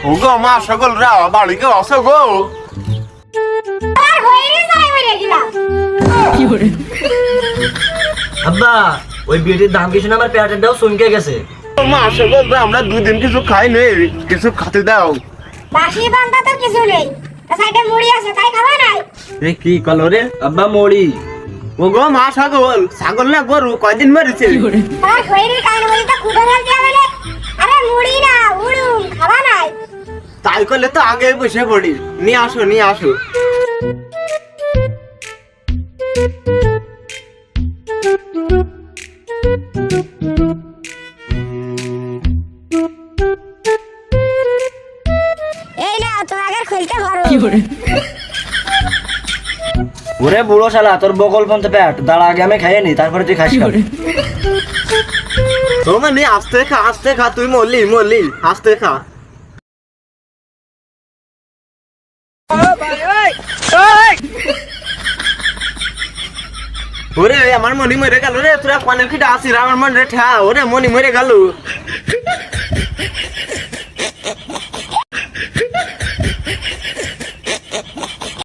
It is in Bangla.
ওগো মা সকল রা বাড়ি কেউ আসো গো। আব্বা ওই বিয়েটির দাম কিছু না, আমার পেটের শুনকে গেছে। মা সকল রা আমরা 2 দিন কিছু খাই নেই, কিছু খেতে দাও। বাসি বান্দা তো কিছু নেই, সাইডে মুড়ি আছে তাই খাওয়া নাই। এ কি কলো রে? আব্বা মরি। ওগো মা ছাগল, ছাগল না গরু কয়দিন মরেছে? আর শরীরের কারণে বলি তো খুদে ফেলতে হবে না। আরে মুড়ি না উড়ুম খাওয়া নাই। তাই করলে তো আগে বসে পড়ি। নিয়ে আসো নিয়ে আসো। এই না তো আগে খুলতে পারো। ওরে বুড়ো শালা, তোর বগল পর্যন্ত পেট, দাঁড়া আগে আমি খাইয়ে নি, তারপরে তুই খাস। তো মানে আস্তে খা, তুই মরলি আস্তে খা। ওরে আমার মনি মরে গেল রে, তোরা পানি খিটা আসিস, আমার মন রে ঠা, ওরে মনি মরে গেল।